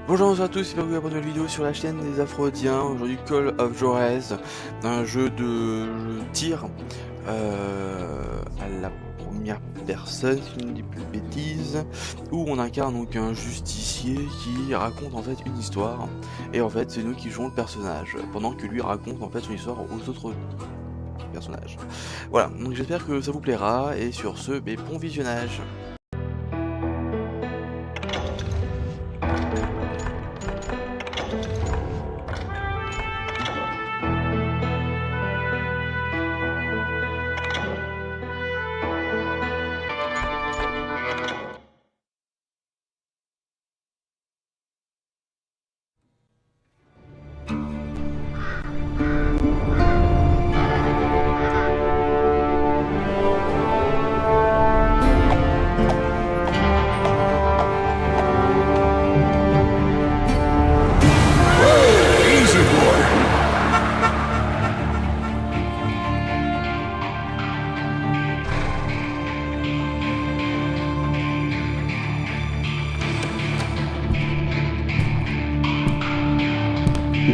Bonjour à tous, c'est bienvenue à une nouvelle vidéo sur la chaîne des Aphrodiens. Aujourd'hui Call of Juarez, un jeu de tir à la première personne, si je ne dis plus de bêtises, où on incarne donc un justicier qui raconte en fait une histoire, et en fait c'est nous qui jouons le personnage, pendant que lui raconte en fait son histoire aux autres personnages. Voilà, donc j'espère que ça vous plaira, et sur ce, bon visionnage.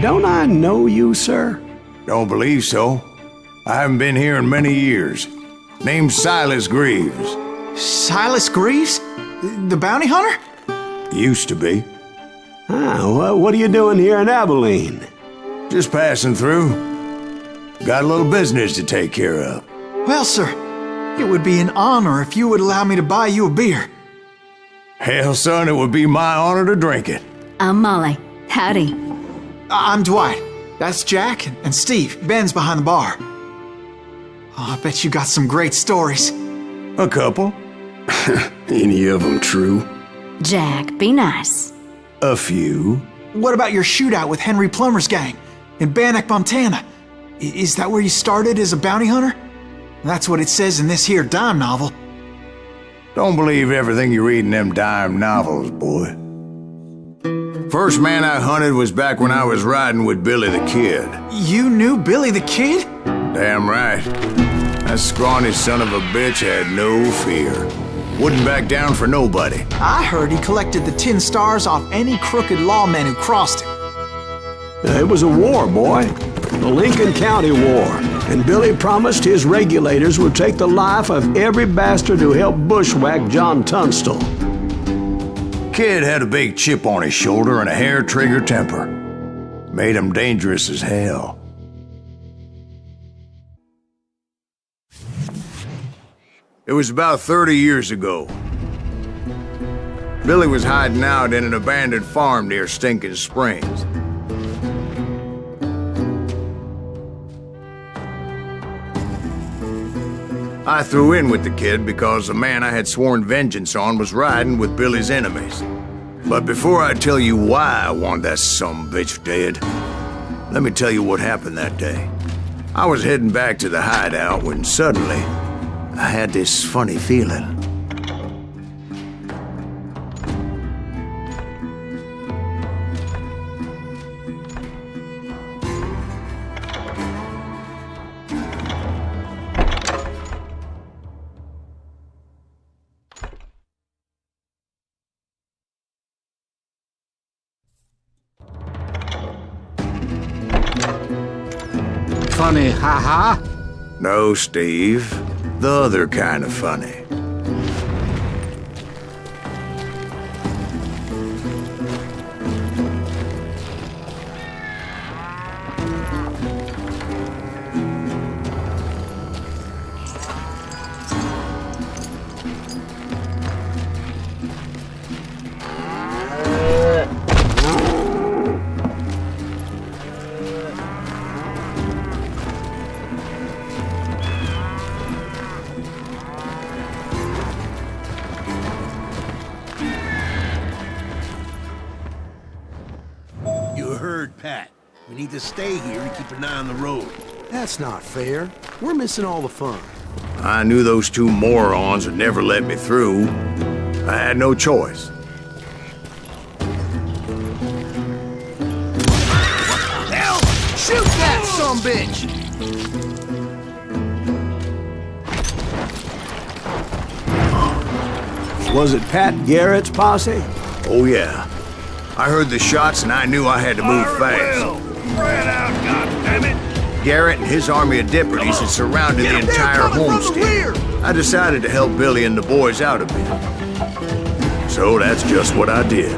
Don't I know you, sir? Don't believe so. I haven't been here in many years. Name's Silas Greaves. Silas Greaves? The bounty hunter? Used to be. Well, what are you doing here in Abilene? Just passing through. Got a little business to take care of. Well, sir, it would be an honor if you would allow me to buy you a beer. Hell, son, it would be my honor to drink it. I'm Molly. Howdy. I'm Dwight. That's Jack and Steve. Ben's behind the bar. Oh, I bet you got some great stories. A couple. Any of them true? Jack, be nice. A few. What about your shootout with Henry Plummer's gang in Bannock, Montana? Is that where you started as a bounty hunter? That's what it says in this here dime novel. Don't believe everything you read in them dime novels, boy. First man I hunted was back when I was riding with Billy the Kid. You knew Billy the Kid? Damn right. That scrawny son of a bitch had no fear. Wouldn't back down for nobody. I heard he collected the 10 stars off any crooked lawmen who crossed him. It was a war, boy. The Lincoln County War. And Billy promised his regulators would take the life of every bastard who helped bushwhack John Tunstall. Kid had a big chip on his shoulder and a hair-trigger temper. Made him dangerous as hell. It was about 30 years ago. Billy was hiding out in an abandoned farm near Stinking Springs. I threw in with the kid because the man I had sworn vengeance on was riding with Billy's enemies. But before I tell you why I want that sumbitch dead, let me tell you what happened that day. I was heading back to the hideout when suddenly I had this funny feeling. Funny, haha? No, Steve. The other kind of funny. Pat. We need to stay here and keep an eye on the road. That's not fair. We're missing all the fun. I knew those two morons would never let me through. I had no choice. Hell! Shoot that sumbitch! Was it Pat Garrett's posse? Oh yeah. I heard the shots and I knew I had to move fast. Spread out, goddammit! Garrett and his army of deputies had surrounded the entire homestead. I decided to help Billy and the boys out a bit. So that's just what I did.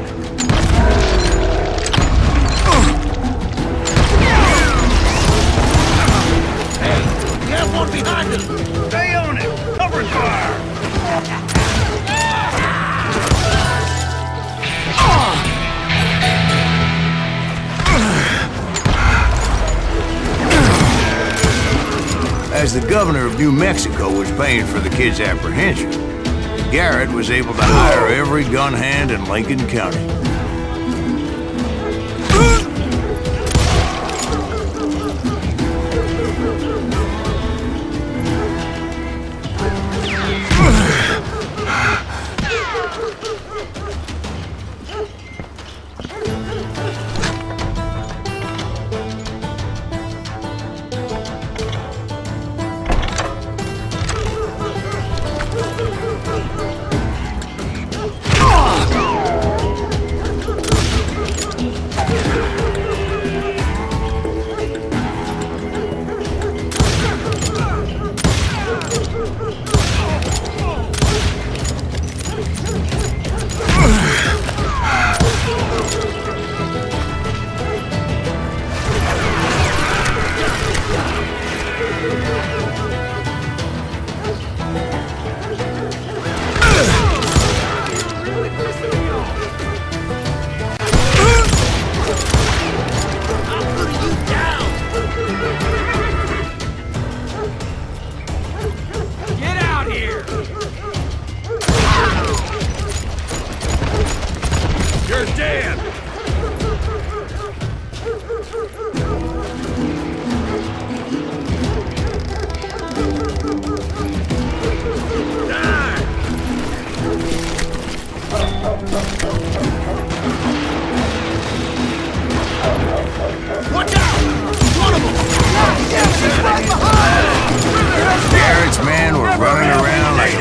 Hey, you have one behind us! Stay on it! Cover fire! As the governor of New Mexico was paying for the kids' apprehension, Garrett was able to hire every gun hand in Lincoln County.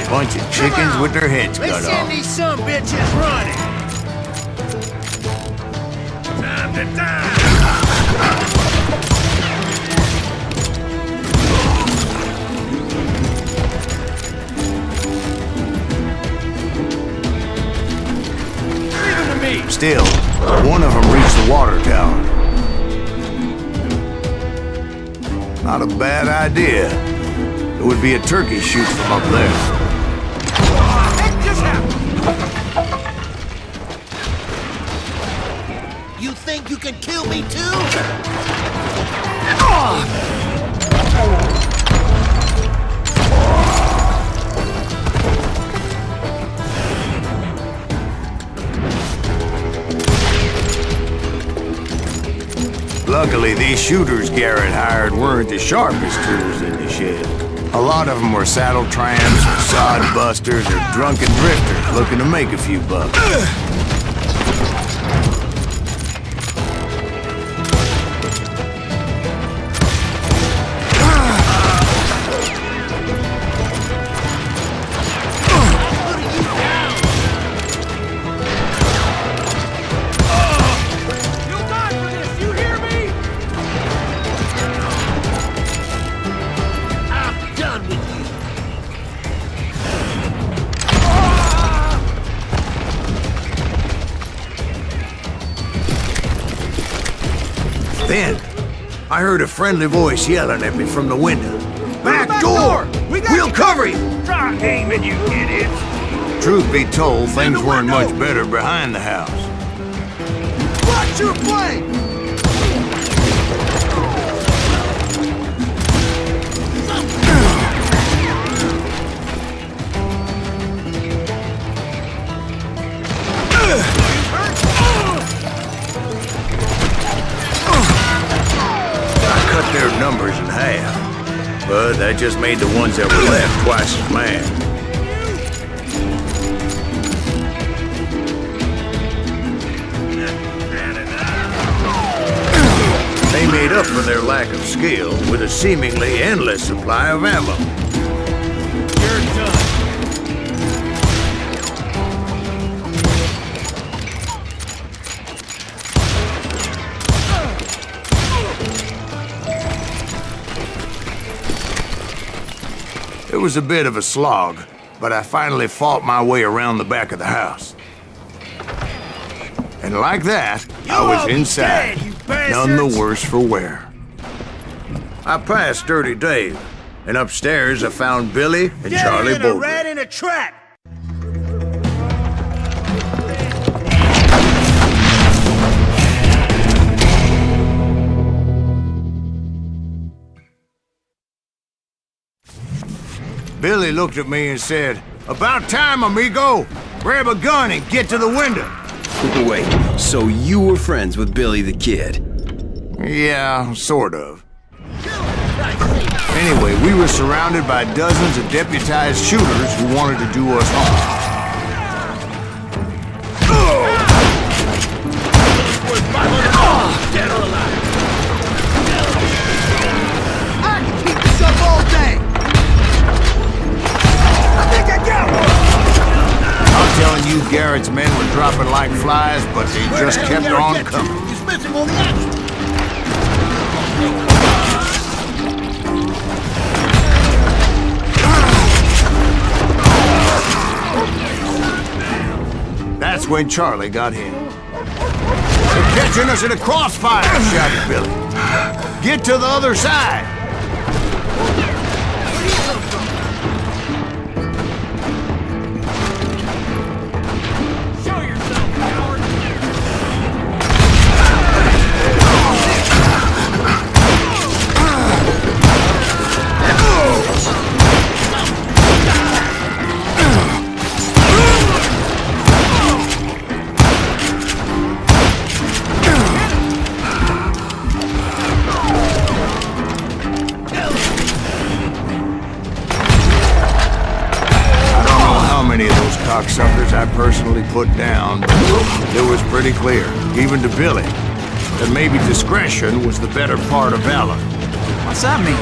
Bunch of chickens with their heads cut off. Let's send these some bitches running. Time to die. Leave them to me. Still, one of them reached the water tower. Not a bad idea. It would be a turkey shoot from up there. You think you can kill me too? Luckily, these shooters Garrett hired weren't the sharpest tools in the shed. A lot of them were saddle tramps, or sod busters, or drunken drifters looking to make a few bucks. Then, I heard a friendly voice yelling at me from the window. Back door! We'll cover you! Try aiming, you idiots! Truth be told, things weren't much better behind the house. Watch your play! Their numbers in half, but that just made the ones that were left twice as mad. They made up for their lack of skill with a seemingly endless supply of ammo. You're done. was a bit of a slog, but I finally fought my way around the back of the house. And like that, I was inside, none the worse for wear. I passed Dirty Dave, and upstairs I found Billy and Charlie Bolger. Rat in a trap! Billy looked at me and said, "About time, amigo! Grab a gun and get to the window!" Wait, so you were friends with Billy the Kid? Yeah, sort of. Anyway, we were surrounded by dozens of deputized shooters who wanted to do us harm. Dead or alive! I can keep this up all day! I think I got one! I'm telling you, Garrett's men were dropping like flies, but they just kept on coming. He's missing all the action! That's when Charlie got hit. "They're catching us in a crossfire!" shouted Billy. "Get to the other side!" Show yourself, coward! Cocksuckers I personally put down, but it was pretty clear, even to Billy, that maybe discretion was the better part of valor. What's that mean?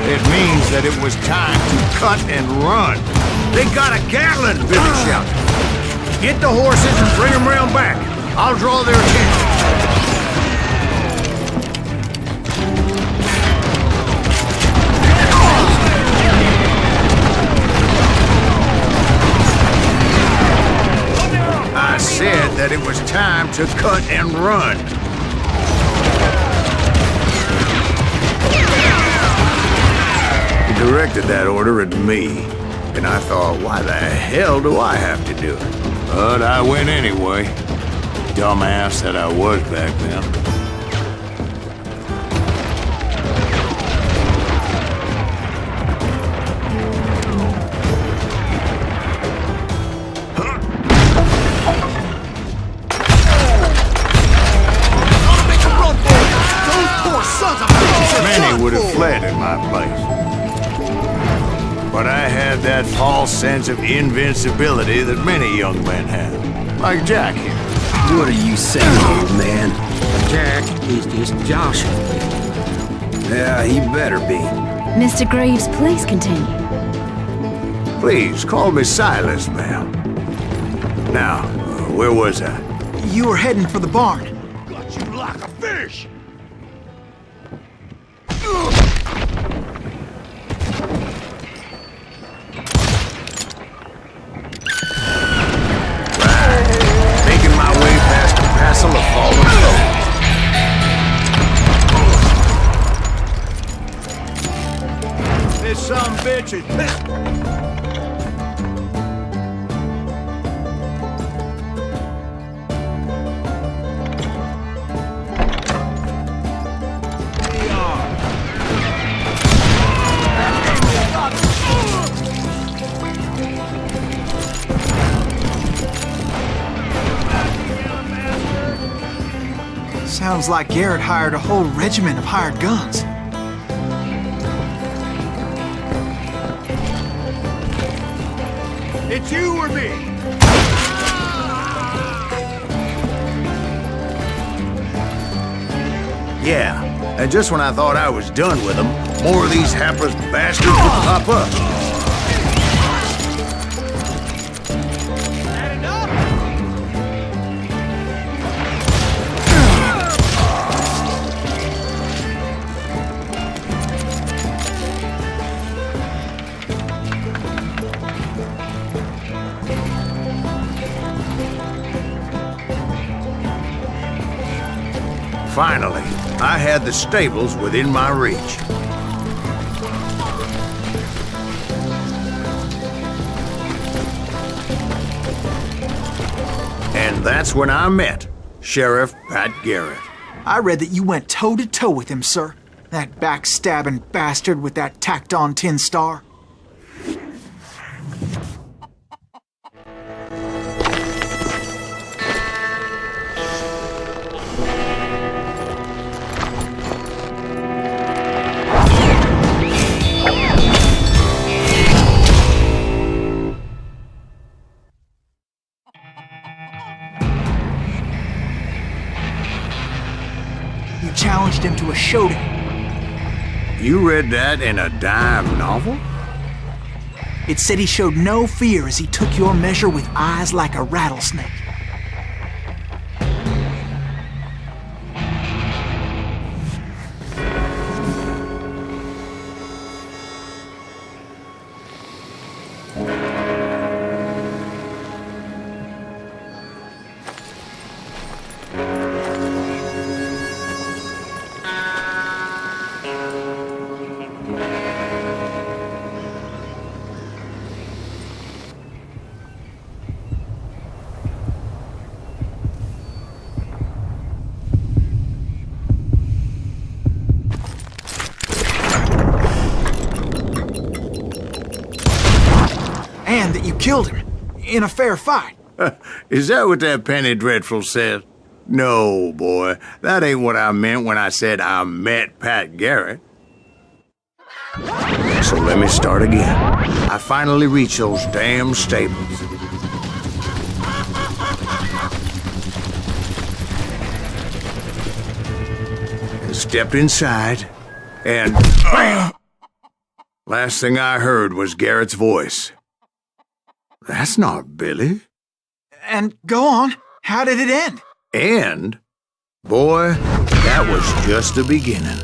It means that it was time to cut and run. "They got a Gatling!" Billy shouted. "Get the horses and bring them round back. I'll draw their attention." I said that it was time to cut and run. He directed that order at me, and I thought, why the hell do I have to do it? But I went anyway. Dumbass that I was back then. Many would have fled in my place. But I had that false sense of invincibility that many young men have. Like Jack here. What are you saying, old man? Jack is just joshing. Yeah, he better be. Mr. Greaves, please continue. Please, call me Silas, ma'am. Now, where was I? You were heading for the barn. Got you like a fish! Making my way past the passel of fallen foes. This some bitch is pissed. Sounds like Garrett hired a whole regiment of hired guns. It's you or me! Yeah, and just when I thought I was done with them, more of these hapless bastards would pop up. Finally, I had the stables within my reach. And that's when I met Sheriff Pat Garrett. I read that you went toe-to-toe with him, sir. That backstabbing bastard with that tacked-on tin star. You challenged him to a showdown. You read that in a dime novel? It said he showed no fear as he took your measure with eyes like a rattlesnake. And that you killed him in a fair fight. Is that what that penny dreadful said? No, boy, that ain't what I meant when I said I met Pat Garrett. So let me start again. I finally reached those damn stables. And stepped inside, and last thing I heard was Garrett's voice. That's not Billy. And go on, how did it end? And, boy, that was just the beginning.